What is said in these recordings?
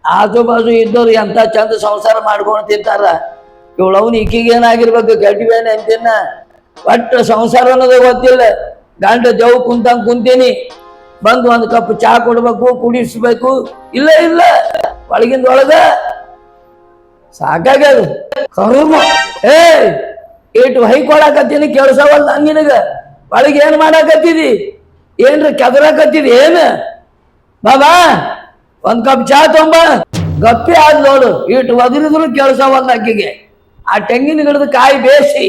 ಆಜು ಬಾಜು ಇದ್ದವ್ರು ಎಂತ ಚಂದ ಸಂಸಾರ ಮಾಡ್ಕೊಂಡು ತಿಂತಾರ. ಇವಳವ್ನ ಈಕಿಗೆ ಏನಾಗಿರ್ಬೇಕು ಗಟ್ಟಿಬೇನೆ ಅಂತೀನ. ಒಟ್ಟು ಸಂಸಾರ ಅನ್ನೋದು ಗೊತ್ತಿಲ್ಲ. ಗಂಡ ದೇವ್ ಕುಂತಂಗ್ ಕುಂತೀನಿ, ಬಂದು ಒಂದು ಕಪ್ ಚಾ ಕೊಡ್ಬೇಕು, ಕುಡಿಸ್ಬೇಕು. ಇಲ್ಲ ಇಲ್ಲ ಒಳಗಿಂದ ಒಳಗ ಸಾಕಾಗ್ಯದ. ಕರುಮ ಇಟ್ಟು ಹೊಯ್ಕೊಳಕತ್ತೀನಿ ಕೆಲ್ಸವಲ್ಲ ನಿನಗ. ಒಳಗೆ ಏನ್ ಮಾಡಾಕತ್ತಿದಿ? ಏನ್ರಿ ಕೆದರಾಕತ್ತಿದಿ ಏನ್? ಬಾಬಾ ಒಂದ್ ಕಪ್ ಚಾ ತೊಂಬ. ಗಪ್ಪಿ ಆದ್ ನೋಡು, ಇಟ್ಟು ಒದರಿದ್ರು ಕೆಲ್ಸವಲ್ಲ ಆಕಿಗೆ. ಆ ತೆಂಗಿನ ಗಿಡದ ಕಾಯಿ ಬೇಸಿ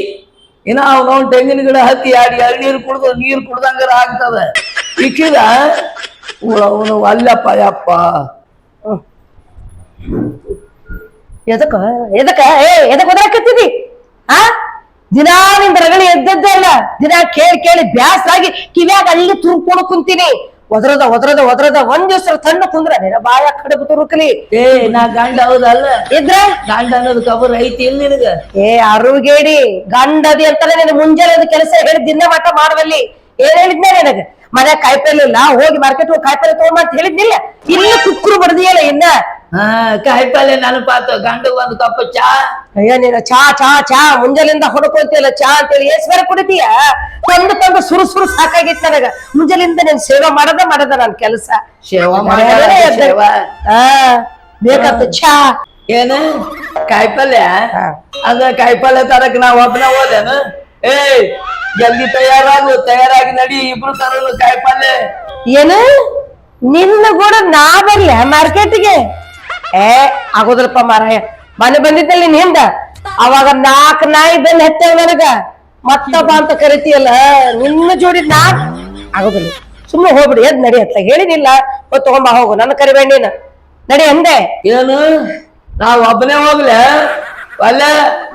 ಇನ್ನ ಅವ್ನವ್ನ ತೆಂಗಿನ ಗಿಡ ಹತ್ತಿ ಆಡಿ ಎಳ್ನೀರು ಕುಡ್ದು ನೀರು ಕುಡ್ದಂಗಾರ ಆಗ್ತದ. ಇಕ್ಕಿದ ಅವನು ಅಲ್ಲಪ್ಪ ಯಪ್ಪ. ಎದಕ್ಕ ಎದಕ್ಕ ಎದಕ್ ಓದಾಕತ್ತಿದಿ? ಆ ದಿನಾ ನಿಂದ ರಗಳಿ ಎದ್ದದ್ದೇ ಅಲ್ಲ. ದಿನಾ ಕೇಳಿ ಕೇಳಿ ಬ್ಯಾಸರಾಗಿ ಕಿವ್ಯಾಗ ಅಲ್ಲಿ ತುರ್ಕೊಂಡು ಕುಂತೀನಿ. ಒದರದ ಒದರದ ಒದರದ ಒಂದ್ ದಿವ್ಸ ತಣ್ಣ ಕುಂದ್ರ ನಿನ್ನ ಬಾಯ ಕಡಬ ತುರುಕಲಿ. ನಾ ಗಂಡ ಹೌದಲ್ಲ ಇದ್ರ ಗಂಡ ಅನ್ನೋದು ಕಬರ್ ಐತಿ ಇಲ್ಲ ನಿನಗ? ಅರುಗೇಡಿ ಗಂಡದಿ ಅಂತಾನೆ ನಿನ್ ಮುಂಜಾನೆ ಕೆಲಸ ಹೇಳಿ ದಿನ ಮಟ್ಟ ಮಾಡುವಲ್ಲಿ. ಏನ್ ಹೇಳಿದ್ನೇ ನಿನಗ? ಮನೆ ಕಾಯಿಪಲ್ಲೆ ಇಲ್ಲ, ಹೋಗಿ ಮಾರ್ಕೆಟ್ ಹೋಗಿ ಕಾಯಿಪಲ್ಲೆ ತಗೊಂಬ ಅಂತ ಹೇಳಿದ್ನಿಲ್ಲ. ಇಲ್ಲಿ ಕುಕ್ಕರು ಬಡ್ದಿಯಲ್ಲ ಇನ್ನ. ಕಾಯಿಪಲ್ಲೆ ನೆನಪಾತು. ಗಂಡ ಒಂದು ಕಪ್ ಚಾ. ಅಯ್ಯ ನೀನ ಚಾ ಚಾ ಚಾ ಮುಂಜಾಲಿಂದ ಹೊಡ್ಕೊಂತಿಯಲ್ಲ ಚಾ ಅಂತೇಳಿ ಎಸ್ ಬೇರೆ ಕುಡಿತೀಯ? ತಂದು ತಂದು ಸುರು ಸುರು ಸಾಕಾಗಿತ್ತು ನನಗ. ಮುಂಜಾಲಿಂದ ನೀನ್ ಸೇವೆ ಮಾಡದ ನನ್ ಕೆಲಸ. ಬೇಕಂತ ಚಾ ಏನು ಕಾಯಿಪಲ್ಯ? ಅದ ಕಾಯಿಪಲ್ಯ ತರಕ್ ನಾವ್ ಒಬ್ಬನ ಹೋದೇನು? ಜಲ್ದಿ ತಯಾರಾಗಿ ನಡಿ, ಇಬ್ರು ತರಲು ಕಾಯಿಪಲ್ಯ. ಏನು ನಿನ್ನ ಕೂಡ ನಾ ಬರ್ಲೆ ಮಾರ್ಕೆಟ್ಗೆ? ಆಗೋದ್ರಪ್ಪ ಮಾರಾಯ. ಮನೆ ಬಂದಿದ್ದಲ್ಲಿ ನಿಂದ ಅವಾಗ 4 ನಾಯಿ ಬೆನ್ನ ಹೆತ್ತೇವ್ ನನಗ. ಮತ್ತಪ್ಪ ಅಂತ ಕರಿತೀಯಲ್ಲ, ನಿನ್ನ ಜೋಡಿ ಆಗೋದಿಲ್ಲ. ಸುಮ್ಮನೆ ಹೋಗ್ಬಿಡಿ, ಎದ್ ನಡಿ ಅಂತ ಹೇಳಿನಿಲ್ಲ. ತಗೊಂಬ ಹೋಗು, ನನ್ನ ಕರಿಬೇಡ ನೀನ. ನಡಿ ಅಂದೆ. ಏನು ನಾವ್ ಒಬ್ಬನೇ ಹೋಗ್ಲೆ? ಅಲ್ಲ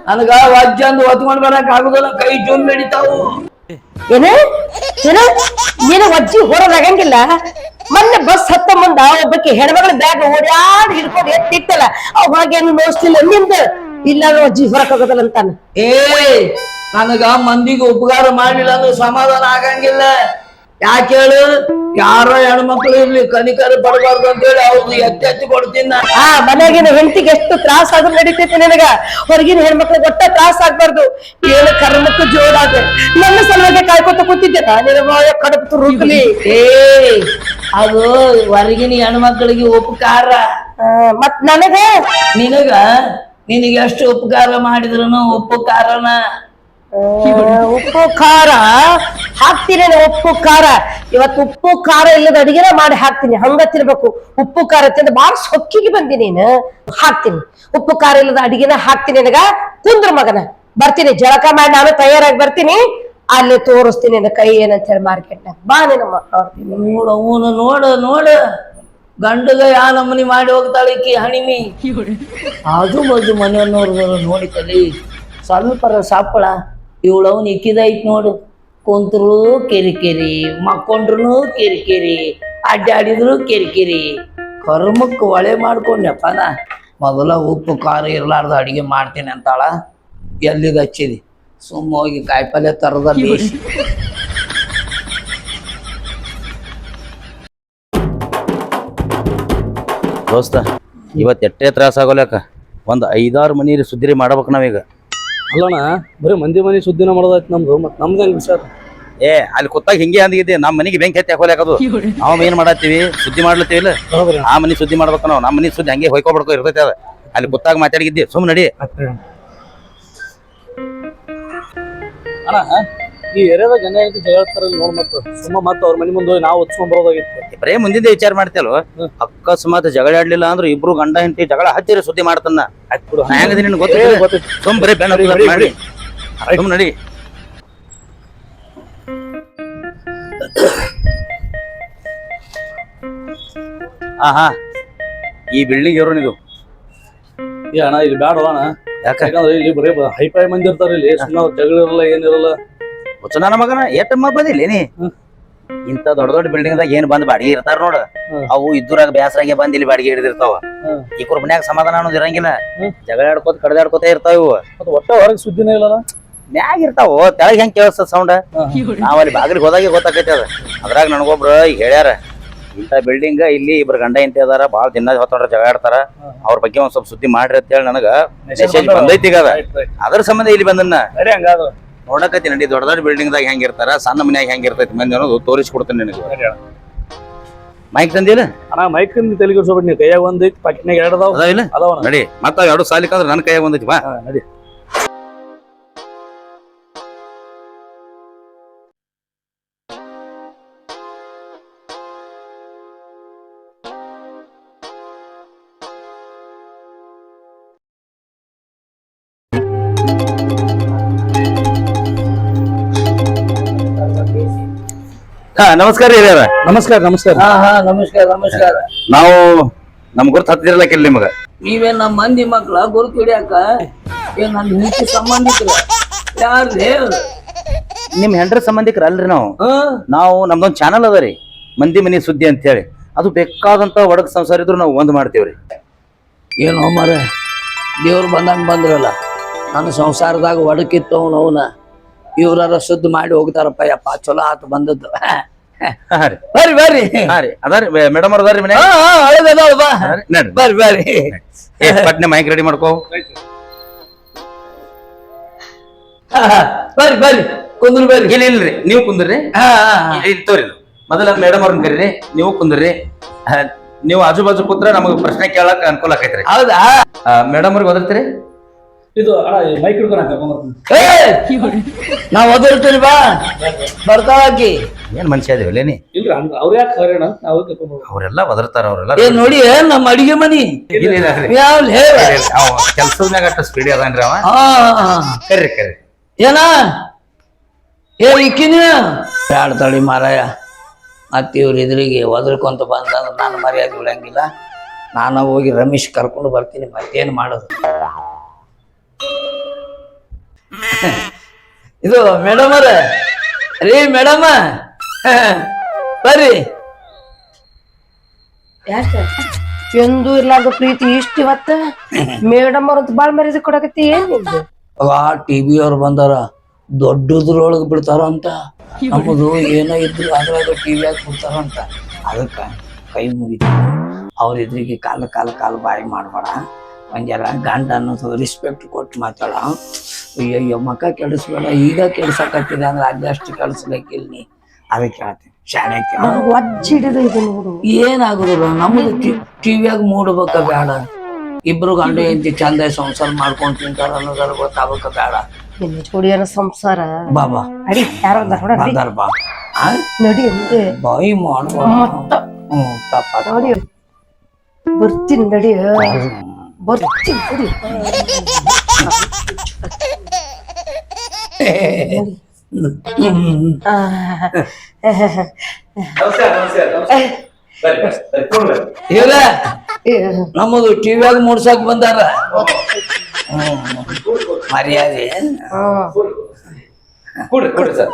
ನನಗ ವಜ್ಜಂದು ಹೊತ್ಕೊಂಡ್ ಬರಕ್ ಆಗುದಿಲ್ಲ, ಕೈ ಜೂಮ್ ನಡಿತಾವು. ಏನ ಏನ ನೀನು ವಜ್ಜಿ ಹೊರದಾಗಂಗಿಲ್ಲ. ಮೊನ್ನೆ ಬಸ್ ಹತ್ತ ಮುಂದ ಒಬ್ಬಕ್ಕೆ ಹೆಣ್ಮಗಳ ಬ್ಯಾಗ್ ಓಡ್ಯಾಡ್ ಹಿಡ್ಕೊಂಡು ಎತ್ತಿತ್ತಲ್ಲ, ಅವಾಗೇನು ನೋಡ್ತಿಲ್ಲ ನಿಂದ. ಇಲ್ಲ ಅಜ್ಜಿ ಹೊರಕ್ ಹೋಗೋದಲ್ಲ ಅಂತಾನ. ನನಗ ಮಂದಿಗೆ ಉಪಕಾರ ಮಾಡ್ಲಿಲ್ಲ ಅಂದ್ರೆ ಸಮಾಧಾನ ಆಗಂಗಿಲ್ಲ. ಯಾಕೆ ಹೇಳು? ಯಾರೋ ಹೆಣ್ಮಕ್ಳು ಇರ್ಲಿ ಕನಿಕರ ಪಡಬಾರ್ದು ಅಂತ ಹೇಳಿ ಅವ್ರು ಎತ್ತಿ ಕೊಡ್ತೀನಿ. ಮನೆಗಿನ ಹೆಂಡತಿಗೆ ಎಷ್ಟು ತ್ರಾಸ ಆದ್ರೂ ನಡೀತೈತಿ ನಿನಗ, ಹೊರಗಿನ ಹೆಣ್ಮಕ್ಳಿಗೆ ಒಟ್ಟ ತ್ರಾಸ ಆಗ್ಬಾರ್ದು. ಏನು ಕರ್ಮಕ್ಕೂ ಜೋಡಾಗ ನನ್ನ ಸಲುವಾಗಿ ಕಾಯ್ಕೊತ ಕೂತಿದ್ದೆ ನಿನ್ನ ಬಾಯ ಕಡಪು ರುಗ್ಲಿ. ಅದು ಹೊರಗಿನ ಹೆಣ್ಮಕ್ಳಿಗೆ ಉಪಕಾರ. ಮತ್ ನನಗ ನಿನಗೆ ಎಷ್ಟು ಉಪಕಾರ ಮಾಡಿದ್ರು ಉಪಕಾರನ. ಉಪ್ಪು ಖಾರ ಹಾಕ್ತೀನಿ. ಉಪ್ಪು ಖಾರ ಇವತ್ತು ಉಪ್ಪು ಖಾರ ಇಲ್ಲದ ಅಡಿಗೆನ ಮಾಡಿ ಹಾಕ್ತೀನಿ. ಹಂಗ ತಿನ್ಬೇಕು. ಉಪ್ಪು ಖಾರ ತಿಂದ ಬಾಳ ಸೊಕ್ಕಿಗೆ ಬಂದಿ ನೀನು. ಹಾಕ್ತೀನಿ ಉಪ್ಪು ಖಾರ ಇಲ್ಲದ ಅಡಿಗೆನ ಹಾಕ್ತೀನಿ. ನಿನಗ ಕುಂದ್ರ ಮಗನ ಬರ್ತೀನಿ, ಜಳಕ ಮಾಡಿ ನಾನು ತಯಾರಾಗಿ ಬರ್ತೀನಿ. ಅಲ್ಲಿ ತೋರಿಸ್ತೀನಿ ನಿನ್ನ ಕೈ ಏನಂತ ಹೇಳಿ ಮಾರ್ಕೆಟ್ನಾಗ. ಬಾ ನಿನ್ನ ನೋಡ ಗಂಡಗ ಯಾ ನಮನಿ ಮಾಡಿ ಹೋಗ್ತಾಳೆ ಈಕಿ ಹಣಿಮಿ. ಆಜು ಬಾಜು ಮನೆಯವ್ರು ನೋಡಿ ಕಲಿ ಸ್ವಲ್ಪರ ಸಾಪಳ. ಇವಳವ್ನ ಇಕ್ಕಿದೈತ್ ನೋಡು. ಕುಂತ್ರು ಕಿರಿಕಿರಿ, ಮಕ್ಕೊಂಡ್ರು ಕಿರಿಕಿರಿ, ಅಡ್ಡಾಡಿದ್ರು ಕಿರಿಕಿರಿ. ಕರ್ಮಕ್ಕೆ ಒಳೆ ಮಾಡ್ಕೊಂಡೆಪ್ಪನ. ಮೊದಲ ಉಪ್ಪು ಖಾರ ಇರ್ಲಾರ್ದ ಅಡಿಗೆ ಮಾಡ್ತೀನಿ ಅಂತಾಳ. ಎಲ್ಲಿಗೆ ಹಚ್ಚಿದಿ? ಸುಮ್ಮ ಹೋಗಿ ಕಾಯಿಪಲ್ಯ ತರದ ಬೇಸಿ. ದೋಸ್ತ ಇವತ್ತು ಎಟ್ಟೆ ತ್ರಾಸ ಆಗೋಲ್ಯಾಕ. ಒಂದು 5-6 ಮನಿ ಸುದ್ದಿರಿ ಮಾಡ್ಬೇಕು ನಾವೀಗ. ಅಲ್ಲಣ್ಣ ಬರೀ ಮಂದಿ ಮನಿ ಸುದ್ದಿನ ಮಾಡೋದಾಯ್ತು ನಮ್ದು. ಮತ್ತೆ ನಮ್ದು ಹೆಂಗ್ ವಿಚಾರ? ಅಲ್ಲಿ ಕೂತಾಗ ಹಿಂಗೆ ಅಂದಿದ್ದೆ. ನಮ್ಮ ಮನಿಗೆ ಬೆಂಕಿ ಹತ್ತಿ ಹಾಕೋಲ್ಯಾಕದು. ನಾವು ಏನ್ ಮಾಡತ್ತೀವಿ? ಸುದ್ದಿ ಮಾಡ್ಲತ್ತೀವಿ ಇಲ್ಲ? ಆ ಮನಿ ಸುದ್ದಿ ಮಾಡ್ಬೇಕು ನಾವು. ನಮ್ಮ ಮನಿ ಸುದ್ದಿ ಹಂಗೆ ಹೊಯ್ಕೊಬಿಡ್ಕೊ ಇರ್ತೈತೆ. ಅದ ಅಲ್ಲಿ ಕೂತಾಗ ಮಾತಾಡಿದ್ದಿ. ಸುಮ್ ನಡಿ. ಅಣ್ಣ ಈ ಏರಿಯಾದಾಗ ಜನ ಹೇಳ್ತಿ ಜಗಳ ನೋಡ್. ಮತ್ತೆ ಅವ್ರ ಮನಿ ಮುಂದೆ ನಾವು ಹೊತ್ಕೊಂಡ್ ಬರೋದಾಗಿತ್ತು. ಬರೇ ಮುಂದಿನ ವಿಚಾರ ಮಾಡ್ತೇಲ್ವ? ಅಕಸ್ಮಾತ್ ಜಗಳ ಆಡ್ಲಿಲ್ಲ ಅಂದ್ರೆ ಇಬ್ರು ಗಂಡ ಹೆಂಡತಿ ಜಗಳ ಹಚ್ಚಿರ ಸುದ್ದಿ ಮಾಡ್ತಾನ. ಹೆಂಗದಿ ನಿನ್ ಗೊತ್ತ? ಸುಮ್ ಬರೀ ಬೆನ್ನ ಮಾಡಿ ಸುಮ್ ನಡಿ. ಈ ಬಿಲ್ಡಿಂಗ್ ಇರೋ ನೀವು ಅಣ್ಣ ಇಲ್ಲಿ ಬ್ಯಾಡ ಅಣ್ಣ. ಯಾಕಂದ್ರೆ ಇಲ್ಲಿ ಬರೀ ಹೈಫೈ ಮಂದಿ ಇರ್ತಾರ. ಇಲ್ಲಿ ಸುಮ್ಮನೆ ಜಗಳ ಇರಲ್ಲ ಏನಿರಲ್ಲ. ನನ್ನ ಮಗನ ಏಟ ಬಂದಿಲ್ಲ ನೀ ಇಂತ ದೊಡ್ಡ ದೊಡ್ಡ ಬಿಲ್ಡಿಂಗ್ ದಾಗ ಏನ್ ಬಂದ್ ಬಾಡಿಗೆ ಇರ್ತಾರ ನೋಡ. ಅವು ಇದ್ರಾಗ ಬ್ಯಾಸರಾಗೆ ಬಂದ್ ಇಲ್ಲಿ ಬಾಡಿಗೆ ಹಿಡಿದಿರ್ತಾವ. ಈಕೂರ್ ಮನ್ಯಾಗ ಸಮಾಧಾನ ಅನ್ನೋದು ಇರಂಗಿಲ್ಲ. ಜಗಳ ಆಡ್ಕೋತ ಕಡ್ದಾಡ್ಕೋತ ಇರ್ತಾವ ಇವು. ಒಟ್ಟ ಹೊರಗೆ ಸುದ್ದಿನೇ ಇಲ್ಲ. ಮ್ಯಾಗ ಇರ್ತಾವ, ತೆಳಗ್ ಹೆಂಗ್ ಕೇಳಿಸ್ತದ ಸೌಂಡ್? ನಾವ್ ಅಲ್ಲಿ ಬಾಗಿಲಿಗೆ ಹೋದಾಗೆ ಗೊತ್ತಾಕೈತಿ ಅದ. ಅದ್ರಾಗ ನನಗೊಬ್ರು ಈಗ ಹೇಳ್ಯಾರ, ಇಂಥ ಬಿಲ್ಡಿಂಗ್ ಇಲ್ಲಿ ಇಬ್ರು ಗಂಡ ಹೆಂಡತಿ ಅದಾರ ಭಾಳ ದಿನ ಹೊತ್ತೊಂಡ್ರ ಜಗಳ ಆಡ್ತಾರ ಅವ್ರ ಬಗ್ಗೆ ಒಂದ್ ಸ್ವಲ್ಪ ಸುದ್ದಿ ಮಾಡ್ರಿ ಅಂತ ಹೇಳಿ ನನಗ ಮೆಸೇಜ್ ಬಂದೈತಿ ಈಗ ಅದ ಅದ್ರ ಸಂಬಂಧ ಇಲ್ಲಿ ಬಂದನ್ನ ಸರಿ ಹಂಗಾದು ನೋಡಕತ್ತಿ ನಡಿ ದೊಡ್ಡ ದೊಡ್ಡ ಬಿಲ್ಡಿಂಗ್ ದಾಗ ಹೆಂಗಿರ್ತಾರ ಸಣ್ಣ ಮನ್ಯಾಗ ಹೆಂಗಿರ್ತೈತಿ ಮಂದಿ ಅನ್ನೋದು ತೋರಿಸ್ಕೊಡ್ತೇನೆ ನಿನಗೆ ಮೈಕ್ ತಂದಿಲ್ಲ ಅಣ್ಣ ಮೈಕ್ ತೆಲಿಗೆ ಸೋಬಿಟ್ಟು ನೀವು ಕೈಯಾಗ ಒಂದ್ ಐತಿ ಪಾಕಿಟ್ನಾಗ ಎರಡು ಅದಾವ ಅದಾವ ಇಲ್ಲ ಅದಾವ ನಡಿ ಮತ್ತ ಎರಡು ಸಾಲಿಕಂದ್ರೆ ನನ್ನ ಕೈಯಾಗ ಬಂದೈತಿ ಬಾ ನಡಿ ಹಾ ನಮಸ್ಕಾರ ರೀ ಹಿರಿಯರ ನಮಸ್ಕಾರ ನಮಸ್ಕಾರ ಹಾ ಹಾ ನಮಸ್ಕಾರ ನಮಸ್ಕಾರ. ನಾವು ನಮ್ ಗುರ್ತು ಹತ್ತಿರಲ್ಲ ಕೆಲ್ ನಿಮಗ ನೀವೇನ್ ನಮ್ಮ ಮಂದಿ ಮಕ್ಳ ಗುರುತು ಹಿಡಿಯಾಕ ಏನ್ ನನ್ನ ನೀತಿ ಸಂಬಂಧಿಕರ ಯಾರ್ಲೇ? ನಿಮ್ ಹೆಂಡ್ರ ಸಂಬಂಧಿಕರ ಅಲ್ರಿ ನಾವು ನಾವು ನಮ್ದೊಂದ್ ಚಾನಲ್ ಅದ ರೀ ಮಂದಿ ಮನಿ ಸುದ್ದಿ ಅಂತ ಹೇಳಿ ಅದು ಬೇಕಾದಂತ ಒಡಕ್ ಸಂಸಾರ ಇದ್ರು ನಾವು ಒಂದ್ ಮಾಡ್ತೇವ್ರಿ. ಏನೋ ಮರ ದೇವ್ರು ಬಂದಂಗ ಬಂದ್ರಲ್ಲ ನನ್ನ ಸಂಸಾರದಾಗ ಒಡಕಿತ್ತು ಅವನ ಇವ್ರಾರ ಸುದ್ದಿ ಮಾಡಿ ಹೋಗ್ತಾರಪ್ಪ ಯಪ್ಪ ಚಲೋ ಆತು ಬಂದದ್ದು. ಹಾ ರೀ ಬರ್ರಿ ಬರ್ರಿ ಹಾ ರೀ ಅದಾರಿ ಮೇಡಮ್ ಅವ್ರ ಅದಾರಿ ಮನೆ ಹಾ ಹಾ ಹೌದೌದು ಬಾ ನಡ್ರಿ ಬರ್ರಿ ಬರ್ರಿ. ಪಟ್ನೆ ಮೈಕ್ ರೆಡಿ ಮಾಡ್ಕೋ ಹಾ, ಹಾ. ಬರ್ರಿ ಬರ್ರಿ ಕುಂದ್ರು ಬರ್ರಿ. ಇಲ್ಲ ಇಲ್ರಿ ನೀವು ಕುಂದ್ರಿ ಹಾ ಹಾ ಹಾ. ಇಲ್ಲಿ ತೋರಿ ಮೊದಲ ಮೇಡಮ್ ಅವ್ರನ್ನ ಕರೀರಿ ನೀವು ಕುಂದ್ರಿ ನೀವು ಆಜು ಬಾಜು ಕೂತ್ರ ನಮಗ್ ಪ್ರಶ್ನೆ ಕೇಳಕ್ ಅನುಕೂಲ ಆಕೈತ್ರಿ. ಹೌದಾ? ಮೇಡಮ್ ಅವ್ರಿಗೆ ಓದಿರ್ತೀರಿ ಇದು ಅಣ್ಣ ಮೈಕ್ ಹಿಡ್ಕೊಂಡು ಕರ್ಕೊಂಡ್ಬರ್ತೀನಿ ನಾವ್ ಓದಿರ್ತೀರಿ ಬಾ ಬರ್ತಾವಾಕಿ. ಏನ್ ಮನುಷ್ಯ ಅದೇವಲ್ಲ ನೀ ಇಲ್ರಿ ಅವ್ರ ಯಾಕೆ ಹರೇಣ ನಾವು ಕರ್ಕೊಂಡ್ಬರ್ತೀವಿ ಅವರೆಲ್ಲ ಒದರ್ತಾರ ಅವರೆಲ್ಲ ಏನ್ ನೋಡಿ ನಮ್ಮ ಅಡಿಗೆ ಮನಿ ಯಾವ ಕೆಲ್ಸದ ಮ್ಯಾಗ ಅಷ್ಟ ಸ್ಪೀಡಿ ಅದಾನ್ರಿ ಅವ ಕರ್ರಿ ಕರ್ರಿ ಏನ ಏ ಇಕ್ಕಿನ ಬ್ಯಾಡ ತಳಿ ಮಾರಾಯ ಮತ್ತೆ ಇವ್ರ ಎದುರಿಗೆ ಒದರ್ಕೊಂತ ಬಂದಂದ್ರೆ ನಾನು ಮರ್ಯಾದೆ ಉಳಂಗಿಲ್ಲ. ನಾನು ಹೋಗಿ ರಮೇಶ್ ಕರ್ಕೊಂಡು ಬರ್ತೀನಿ ಮತ್ತೇನು ಮಾಡೋದು. ಇದು ಮೇಡಮ್ ಅವ್ರ ರೀ ಮೇಡಮ ಬರ್ರಿ. ಎಂದು ಇರ್ಲಾರ್ದ ಪ್ರೀತಿ ಇಷ್ಟ ಇವತ್ತ ಮೇಡಮ್ ಅವ್ರಂತ ಬಾಳ್ ಮರ್ಯಾದೆ ಕೊಡಕತ್ತಿ ಏನ್ ನಿಮ್ದು? ಟಿವಿ ಅವ್ರು ಬಂದಾರ ದೊಡ್ಡದ್ರೊಳಗೆ ಬಿಡ್ತಾರಂತ ನಮ್ಮದು ಏನೋ ಇದ್ರು ಅದ್ರಾಗ ಟಿವಿಯಾಗ ಬಿಡ್ತಾರಂತ ಅದಕ್ಕೆ ಕೈ ಮುಗಿತು ಅವ್ರ ಎದುರಿಗೆ ಕಾಲು ಬಾಯಿ ಮಾಡ್ಬೇಡ. ಒಂದೆಲ್ಲ ಗಂಡ ಅನ್ನೋದು ರೆಸ್ಪೆಕ್ಟ್ ಕೊಟ್ಟು ಮಾತಾಡ. ಅಯ್ಯಯ್ಯೋ ಮಕ್ಕ ಕೆಡಿಸ್ಬೇಡ ಈಗ ಕೆಡ್ಸಕತ್ತಿದೆ ಅಂದ್ರೆ ಅದಷ್ಟು ಕೆಡಿಸ್ಬೇಕಿಲ್ಲ ನೀ ಅದಕ್ಕೆ ಹೇಳ್ತೀನಿ ಶಾಣೆ ವಜ್ಜ ಹಿಡಿದು ಇದು ನೋಡು ಏನಾಗುದಿಲ್ಲ ನಮ್ಮದು ಟಿವಿಯಾಗ ಮೂಡ್ಬೇಕ ಬೇಡ. ಇಬ್ರು ಗಂಡ ಹೆಂಡತಿ ಚಂದ ಸಂಸಾರ ಮಾಡ್ಕೊಂಡ್ ತಿಂತಾರ ಅನ್ನೋದ್ರ ಗೊತ್ತಾಗಬೇಕ ಬೇಡ. ನಿನ್ನ ಜೋಡಿಯನ ಸಂಸಾರ ಬಾಬಾ ಅಡಿ ಯಾರೋ ಬಂದಾರ ಬಾ ನಡಿ ಅಂದೆ ಬಾಯಿ ಮಾಡುವ ತಪ್ಪ ನೋಡಿ ಬರ್ತೀನಿ ನಡಿ ಬರ್ತೀನಿ ನಡಿ. ಇವ್ರ ನಮ್ಮದು ಟಿವಿಯಾಗ ಮೂಡ್ಸಕ್ ಬಂದಾರ ಮರ್ಯಾದೆ. ಕೊಡ್ರಿ ಕೊಡ್ರಿ ಸರ್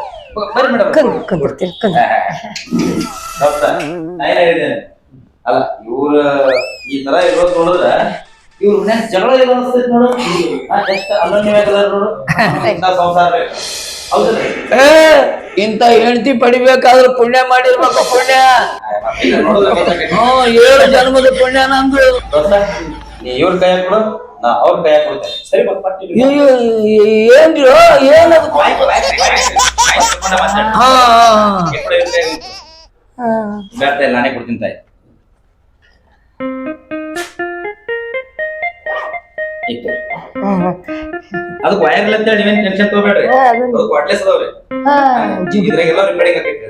ಬರ್ರಿ ಮೇಡಮ್ ಕಂದಿರ್ತೀನಿ ಅಲ್ಲ ಇವ್ರ ಈ ತರ ಇರೋದ್ ನೋಡಿದ್ರ ಇವ್ರ ಮನ್ಯಾಗ ಜಗಳ ಇಲ್ಲ ಅನ್ಸ್ತೈತಿ ನೋಡು. ಜಸ್ಟ್ ಅಲ್ಲನ್ಯವಾಗದಾರ ನೋಡು ಇಂಥ ಸಂಸಾರ ಹೌದಲ್ರಿ? ಇಂತ ಹೆಂಡತಿ ಪಡಿಬೇಕಾದ್ರೆ ಪುಣ್ಯ ಮಾಡಿರ್ಬೇಕು. ಪುಣ್ಯ ಹ್ಮ್ 7 ಜನ್ಮದ ಪುಣ್ಯ ನಂದು. ನೀ ಇವ್ರ ಕೈ ಕೊಡು ನಾ ಅವ್ರ ಕೈ ಕೊಡ್ತೇನೆ. ಸರಿ ಏನ್ರಿ ಏನದು? ಹಾ ನಾನೇ ಕೊಡ್ತೀನಿ ತಾಯಿ. ಅದಕ್ಕೆ ವಯರ್ ಇಲ್ಲ ಅಂತ ಹೇಳಿ ನೀವೇನ್ ಟೆನ್ಷನ್ ತಗೋಬೇಡ್ರಿ. ಅದಕ್ಕೆ ವಾಟ್ಲೆಸ್ ಅದಾವ್ರಿ ಇದ್ರಾಗೆಲ್ಲ ರಿಪೇರಿಂಗ್ ಆಕೈತಿ.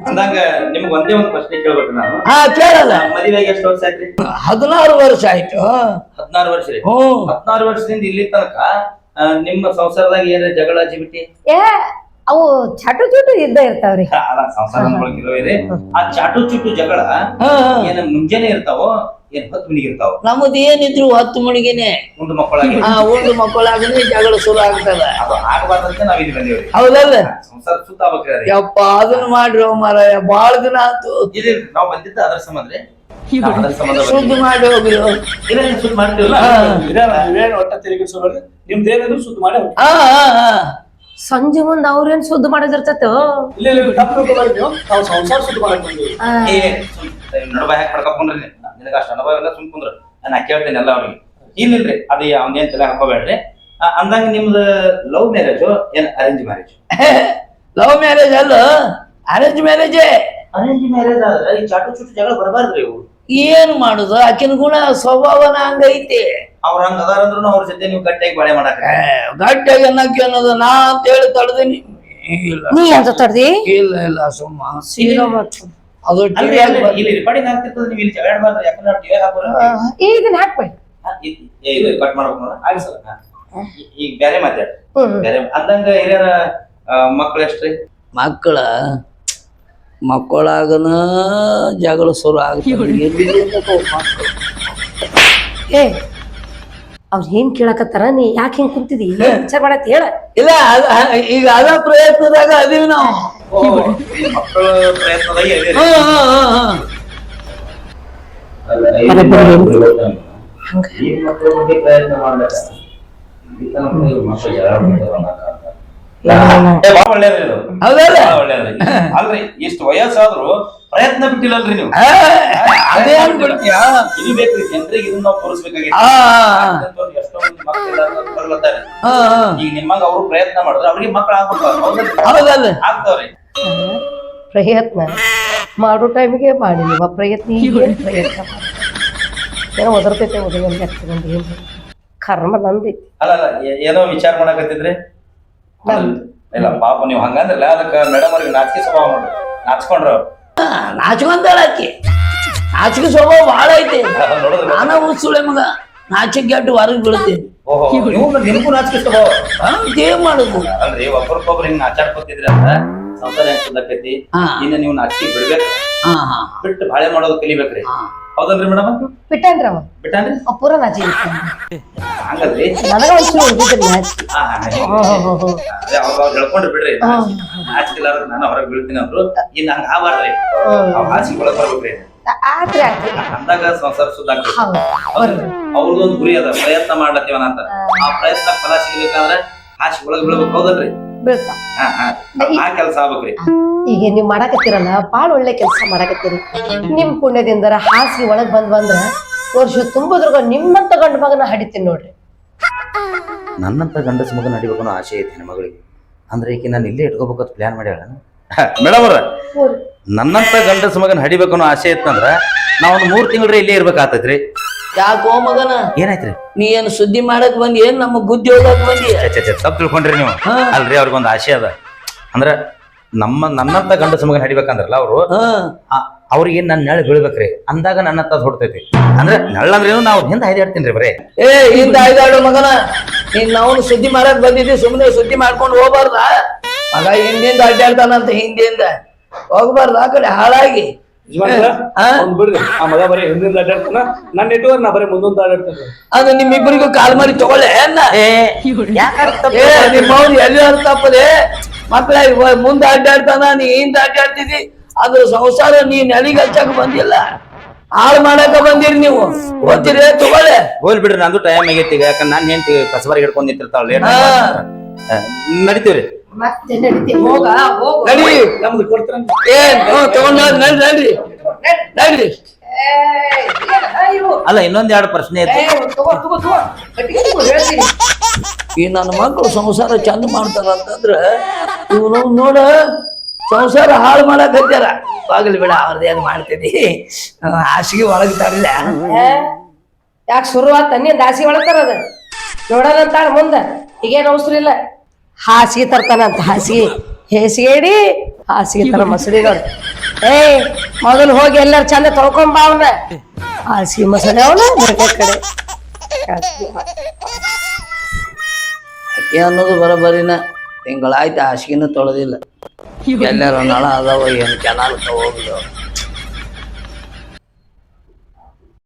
ಅಂದಂಗ ನಿಮ್ಗೆ ಒಂದೇ ಒಂದು ಪ್ರಶ್ನೆ ಕೇಳ್ಬೇಕು ನಾನು. ಹಾ ಕೇಳಲ್ಲ. ಮದುವೆಗೆ ಎಷ್ಟು ವರ್ಷ ಆಯ್ತ್ರಿ? 16 ವರ್ಷ ಆಯ್ತು. 16 ವರ್ಷ ರೀ. ಹ್ಮ್ 16 ವರ್ಷದಿಂದ ಇಲ್ಲಿ ತನಕ ನಿಮ್ಮ ಸಂಸಾರದಾಗ ಏನ ಜಗಳ ಜಿಬಿಟಿ? ಅವು ಚಾಟು ಚೂಟು ಇದ್ದ ಇರ್ತಾವ್ರಿ. ಸಂಸಾರ ಇದೆ. ಆ ಚಾಟು ಚುಟು ಜಗಳ ಏನ ಮುಂಜಾನೆ ಇರ್ತಾವೋ ಏನ್ 10 ಮಣಿಗೆ ಇರ್ತಾವ? ನಮ್ಮದು ಏನಿದ್ರು 10 ಮಣಿಗೆನೆ ಉಂಡು ಮಕ್ಕಳಾಗಿ ಉಂಡು ಮಕ್ಕಳಾಗನೆ ಜಗಳ ಶುರು ಆಗ್ತದ. ಅದು ಆಗಬಾರ್ದಂತ ನಾವ್ ಇಲ್ಲಿ ಬಂದೇವ್ರಿ. ಹೌದಲ್ಲ? ಸಂಸಾರ ಸುತ್ತ ಆಗ್ಬೇಕ್ರಿ. ಯಪ್ಪ ಅದನ್ನ ಮಾಡ್ರಿ ಮಾರಾಯ ಬಾಳ ದಿನ ಆತು. ಇಲ್ಲಿ ನಾವ್ ಬಂದಿದ್ದ ಅದ್ರ ಸಂಬಂಧ ರೀ. ಸುದ್ದಿ ಮಾಡಿ ಹೋಗ್ರಿ. ಸುದ್ದಿ ಮಾಡ್ತೀವಲ್ಲ ಒಟ್ಟ ತೆರಿಗೆ ನಿಮ್ದೇನಿದ್ರು ಸುದ್ದಿ ಮಾಡಿ ಹಾ ಹಾ ಹಾ ಸಂಜೆ ಮುಂದ್ ಅವ್ರೇನ್ ಸುದ್ದಿ ಮಾಡೋದಿರ್ತೈತೋ. ಇಲ್ಲ ಇಲ್ಲ ತಪ್ಪು ತಿಳ್ಕೊಬಾರ್ದು ನೀವು. ನಾವು ಸಂಸಾರ ಸುದ್ದಿ ಮಾಡಕ್ ಬಂದೀವಿ. ನಡಬ ಹ್ಯಾಕ್ ಪಡ್ಕೊಂಡ್ರಿ ನಿನಗ ಅಷ್ಟ ಅನುಭವ ಎಲ್ಲ ಸುಮ್ ಕುಂದ್ರ ನಾ ಕೇಳ್ತೇನೆ ಎಲ್ಲ ಅವ್ರಿಗೆ. ಇಲ್ಲಿಲ್ರಿ ಅದು ಅವನೇನ್ ತಲೆ ಹಾಕೋಬೇಡ್ರಿ. ಅಂದಂಗ ನಿಮ್ದು ಲವ್ ಮ್ಯಾರೇಜು ಏನ್ ಅರೇಂಜ್ ಮ್ಯಾರೇಜ್? ಲವ್ ಮ್ಯಾರೇಜ್ ಅಲ್ಲ, ಅರೇಂಜ್ ಮ್ಯಾರೇಜೇ. ಅರೇಂಜ್ ಮ್ಯಾರೇಜ್ ಆದ್ರೆ ಈ ಚಾಟು ಚುಟ್ಟು ಜಗಳ ಬರಬಾರ್ದ್ರಿ ಇವು. ಏನ್ ಮಾಡುದು, ಆಕಿನ ಗುಣ ಸ್ವಭಾವನ ಹಂಗೈತಿ. ಅವ್ರ ಹಂಗ ಅದಾರ ಅಂದ್ರೂ ಅವ್ರ ಜೊತೆ ನೀವು ಗಟ್ಟಿಯಾಗಿ ಬಾಳೆ ಮಾಡಾಕ ಗಟ್ಟಿಯಾಗಿ ಅನ್ನಕ್ಕೆ ಅನ್ನೋದು ನಾ ಅಂತ ಹೇಳಿ ತಡೆದೀನಿ. ಇಲ್ಲ ನೀ ಅಂತ ತಡ್ದಿ ಇಲ್ಲ ಇಲ್ಲ ಸುಮ್ಮ ಸೀದಾ ಮಾಡ್ತು. ಅದು ಅಲ್ರಿ ಇಲ್ಲಿ ರೆಕಾರ್ಡಿಂಗ್ ಆಗ್ತಿರ್ತದ ನೀವು ಇಲ್ಲಿ ಜಗಳ ಆಡಬಾರ್ದು. ಯಾಕಂದ್ರೆ ಟಿವಿ ಹಾಕೋರ ಇದನ್ನ ಹಾಕ್ಬೇಡಿ. ಇದು ಕಟ್ ಮಾಡ್ಬೇಕು ನೋಡ ಆಗಿ ಸರ್. ಈಗ ಬೇರೆ ಮಾತಾಡ ಬೇರೆ ಅಂದಂಗ ಹಿರಿಯರ ಮಕ್ಳು ಎಷ್ಟ್ರಿ? ಮಕ್ಕಳಾಗನ ಜಗಳ ಶುರು ಆಗುತ್ತೆ. ಏ ಅವ್ರ ಏನ್ ಕೇಳಕತ್ತಾರ, ನೀ ಯಾಕೆ ಹಿಂಗ್ ಕುಂತಿದಿ, ವಿಚಾರ ಮಾಡತ್ ಹೇಳ. ಇಲ್ಲ ಈಗ ಅದ ಪ್ರಯತ್ನದಾಗ ಅದೀವಿ ನಾವು. ಮಕ್ಕಳ ಪ್ರಯತ್ನದಾಗ ಪ್ರಯತ್ನ ಮಾಡ್ಬೇಕು. ಒಳ್ಳೇದ್ರಿ ಇದು. ಹೌದಲ್ಲ? ಒಳ್ಳೇದ್ರಿ. ಅಲ್ರಿ ಇಷ್ಟು ವಯಸ್ಸಾದ್ರು ಪ್ರಯತ್ನ ಬಿಟ್ಟಿಲ್ಲಲ್ರಿ ನೀವು. ಅದೇ ಅನ್ಬಿಡ್ತೀಯ. ಇದು ಬೇಕ್ರಿ ಜನರಿಗೆ ಇದನ್ನ ನಾವು ತೋರಿಸ್ಬೇಕಾಗಿತ್ತು. ಎಷ್ಟೊಂದು ಮಕ್ಕಳು ಬರ್ಲತ್ತಾರೆ. ಈಗ ನಿಮ್ಮಂಗ ಅವ್ರು ಪ್ರಯತ್ನ ಮಾಡಿದ್ರೆ ಅವ್ರಿಗೆ ಮಕ್ಕಳು ಆಗ್ಬೇಕು. ಹೌದಲ್ಲ? ಆಗ್ತಾವ್ರಿ. ಪ್ರಯತ್ನ ಮಾಡೋ ಟೈಮಿಗೆ ಮಾಡಿ ನೀವು ಪ್ರಯತ್ನ. ಈಗೇನ್ ಪ್ರಯತ್ನ ಏನೋ ಒದರ್ತೈತೆ ಒದಗೊಂದು ಕರ್ಮ ನಂದಿ. ಅಲ್ಲ ಏನೋ ವಿಚಾರ ಮಾಡಕತ್ತಿದ್ರಿ. ಇಲ್ಲ ಪಾಪ ನೀವು ಹಂಗಂದ್ರಲ್ಲ ಅದಕ್ಕ ಮೇಡಮ್ ಅವ್ರಿಗೆ ನಾಚಿಕೆ ಸ್ವಭಾವ ನೋಡ್ರಿ. ನಾಚ್ಕೊಂಡ್ರ ನಾಚ್ಕೊಂತಾಳ ಆಕಿ. ನಾಚಿಕೆ ಸ್ವಭಾವ ಬಹಳ ಐತಿ. ನೋಡಿದ್ರೆ ನಾನ ಉಸುಳೆ ಮಗ ನಾಚಿಕೆ ಗೆಟ್ಟು ಹೊರಗೆ ಬೀಳ್ತೀನಿ. ನಿಮ್ಗೂ ನಾಚಿಕೆ ಸ್ವಭಾವ. ಏನ್ ಮಾಡುದು? ಅಲ್ರಿ ಒಬ್ಬರಿಗೊಬ್ರು ಹಿಂಗ್ ನಾಚಾಡ್ಕೊತಿದ್ರಿ ಅಂತ ಸಂಸಾರ ಹೆಂಗ್ ಸುಂದಕೈತಿ. ಇನ್ನ ನೀವು ನಾಚಿಕೆ ಬಿಡ್ಬೇಕು. ಬಿಟ್ಟು ಬಾಳೆ ಮಾಡೋದು ಕಲಿಬೇಕ್ರಿ. ಹೌದಲ್ರಿ ಮೇಡಮ್? ಬಿಟ್ಟನ್ರಿ ಅವ ಬಿಟ್ಟಾನ್ರಿ ಪೂರ ನಾಚಿ ಹಂಗಲ್ರಿ. ನನಗ ಒಂಚೂರು ಉಳಿದಿದ್ರಿ ನಾಚಿ. ಅವ್ರು ಹೇಳ್ಕೊಂಡ್ರಿ ಬಿಡ್ರಿ. ನಾಚಿಕಿಲ್ಲಾರ ನಾನು ಹೊರಗೆ ಬೀಳ್ತೀನಿ ಅಂದ್ರು. ಇನ್ನ ಹಂಗ ಆಗಬಾರ್ದ್ರಿ. ಅವ್ರ ಹಾಸಿಗೆ ಒಳಗ್ ಬರ್ಬೇಕ್ರಿ. ಆತ್ರಿ ಆತ್ರಿ ಅಂದಾಗ ಸಂಸಾರ ಸುದ್ದಾಗ್ತದೆ. ಅವ್ರದೊಂದು ಗುರಿ ಅದ, ಪ್ರಯತ್ನ ಮಾಡ್ಲತ್ತೀವನ ಅಂತ. ಆ ಪ್ರಯತ್ನ ಫಲ ಸಿಗ್ಬೇಕಂದ್ರೆ ಹಾಸಿಗೆ ಒಳಗ್ ಬೀಳ್ಬೇಕು. ಹೌದಲ್ರಿ? ಬೀಳ್ತಾ ಆ ಕೆಲಸ ಆಗ್ಬೇಕ್ರಿ. ಈಗ ನೀವ್ ಮಾಡಾಕತ್ತೀರಲ್ಲ ಬಾಳ ಒಳ್ಳೆ ಕೆಲಸ ಮಾಡಾಕತ್ತೀರಿ. ನಿಮ್ ಪುಣ್ಯದಿಂದರ ಹಾಸಿಗೆ ಒಳಗ್ ಬಂದ್ರ ವರ್ಷ ತುಂಬದ್ರಾಗ ನಿಮ್ಮಂತ ಗಂಡ ಮಗನ ಹಡಿತೀನಿ ನೋಡ್ರಿ. ನನ್ನಂತ ಗಂಡಸ ಮಗನ ಹಡಿಬೇಕು ಅನ್ನೋ ಆಸೆ ಐತಿ ನನ್ನ ಮಗಳಿಗೆ. ಅಂದ್ರೆ ಈಗ ನಾನು ಇಲ್ಲೇ ಇಟ್ಕೋಬೇಕಂತ ಪ್ಲಾನ್ ಮಾಡ್ಯಾಳ ಮೇಡಮ್ ಅವ್ರ. ನನ್ನಂತ ಗಂಡಸ ಮಗನ ಹಡಿಬೇಕು ಅನ್ನೋ ಆಸೆ ಇತ್ತಂದ್ರ ನಾವ್ ಒಂದ್ 3 ತಿಂಗಳ ಇಲ್ಲೇ ಇರ್ಬೇಕಾಗ್ತೈತ್ರಿ. ಯಾಕೋ ಮಗನ ಏನಾಯ್ತ್ರಿ? ನೀ ಏನ್ ಸುದ್ದಿ ಮಾಡಕ್ ಬಂದಿ, ಏನ್ ನಮ್ಮ ಗುದ್ದಿ ಹೋಗಕ್ ಬಂದಿ? ತಪ್ಪು ತಿಳ್ಕೊಂಡ್ರಿ ನೀವು. ಅಲ್ರಿ ಅವ್ರಿಗೊಂದು ಆಸೆ ಅದ. ಅಂದ್ರ ನನ್ನಂತ ಗಂಡಸ ಮಗನ ಹಡಿಬೇಕಂದ್ರಲ್ಲ ಅವ್ರು, ಅವ್ರಿಗೆ ನನ್ನ ನೆಳ ಬೀಳ್ಬೇಕ್ರಿ. ಅಂದಾಗ ನನ್ನಂತ ಹೊಡ್ತೈತಿ. ಅಂದ್ರೆ ನೆಳ್ಳಂದ್ರೇನು ನಾವು ಹಿಂದೆ ಹೈದಾಡ್ತೀನಿ ಬರೇ. ಹಿಂದ ಐದಾಡು ಮಗನ, ನೀನ್ ಅವನು ಸುದ್ದಿ ಮಾಡಕ್ ಬಂದಿದ್ದಿ, ಸುಮ್ಮನೆ ಸುದ್ದಿ ಮಾಡ್ಕೊಂಡು ಹೋಗ್ಬಾರ್ದ ಮಗ. ಹಿಂದಿಂದ ಅಡ್ಡಾಡ್ತಾನಂತ ಹಿಂದಿಂದ ಹೋಗ್ಬಾರ್ದ ಆ ಕಡೆ ಹಾಳಾಗಿ. ಬಿಡ್ರಿ, ಆ ಮಗ ಬರೀ ಹಿಂದಿಂದ ಅಡ್ಡಾಡ್ತಾನ. ನನ್ನ ನೆಟ್ವರ್ಕ್ ನಾ ಬರೀ ಮುಂದೊಂದು ಅಡ್ಡಾಡ್ತೇನೆ. ಅದು ನಿಮ್ಮಿಬ್ಬರಿಗೂ ಕಾಲ್ ಮಾಡಿ ತಗೊಳ್ಳೆ. ನಿಮ್ಮವ್ರು ಎಲ್ಲಿ ಅರ್ಥಪ್ಪದೆ ಮಕ್ಳ ಮುಂದೆ ಅಡ್ಡಾಡ್ತಾನ, ನೀ ಹಿಂದ ಅಡ್ಡಾಡ್ತಿದಿ. ಅದು ಸಂಸಾರ ನೀ ನೆಲಿಗೆ ಹಚ್ಚಕ್ ಬಂದಿಲ್ಲ, ಹಾಳು ಮಾಡಕ ಬಂದಿರಿ ನೀವು. ಗೊತ್ತಿರೇ ತಗೊಳ್ಳೆ. ಹೋಲ್ ಬಿಡ್ರಿ, ನಂದು ಟೈಮ್ ಆಗೈತಿ. ಈಗ ಯಾಕಂದ್ರೆ ನಾನು ಹೆಂಡತಿ ಕಸಬಾರಿ ಹಿಡ್ಕೊಂಡ್ ನಿಂತಿರ್ತಾಳ. ನಡಿತೀವ್ರಿ. ಮತ್ತೆ ನಡಿತೀವಿ. ಹೋಗ ಹೋಗ ನಡಿ. ನಮ್ದು ಕೊಡ್ತಾರ ತಗೊಂಡ್ ನಡ್ರಿ ನಡ್ರಿ ನಡ್ರಿ. ಅಲ್ಲ ಇನ್ನೊಂದ್ 2 ಪ್ರಶ್ನೆ ಐತಿ. ಈ ನನ್ನ ಮಕ್ಕಳು ಸಂಸಾರ ಚಂದ ಮಾಡ್ತಾರ ಅಂತಂದ್ರ ಇವನು ನೋಡ ಸಂಸಾರ ಹಾಳು ಮಾಡಕ್ ಹತ್ತಾರ. ಬಾಗಲಿ ಬಿಡ, ಅವ್ರದ್ದೇನು ಮಾಡ್ತಿದಿ. ಹಾಸಿಗೆ ಒಳಗ್ ತರಲ್ಲ. ಯಾಕೆ ಶುರುವಾತ ನೀನ್ ಹಾಸಿಗೆ ಒಳಗ್ತಾರ? ಅದ ನೋಡೋಣಂತಾಳ ಮುಂದ. ಈಗೇನ್ ಅವಸರ ಇಲ್ಲ. ಹಾಸಿಗೆ ತರ್ತಾನಂತ. ಹಾಸಿಗೆ ಹೇಸಿಗೆಡಿ ಹಾಸಿಗೆ ತರ ಮಸಡಿಗಳು. ಮೊದಲು ಹೋಗಿ ಎಲ್ಲಾರು ಚಂದ ತೊಳ್ಕೊಂಬ ಅವನ. ಹಾಸಿಗೆ ಮಸಡಿ ಅವನ ಕಡೆ ಅಕ್ಕಿ ಅನ್ನೋದು ಬರೋಬರಿನ. ತಿಂಗಳಾಯ್ತು ಹಾಸಿಗೆನ ತೊಳೆದಿಲ್ಲ. ಎಲ್ಲಾರು ನಳ ಅದಾವ, ಏನು ಕೆನಾಲ್ ಹೋಗ್ಲು.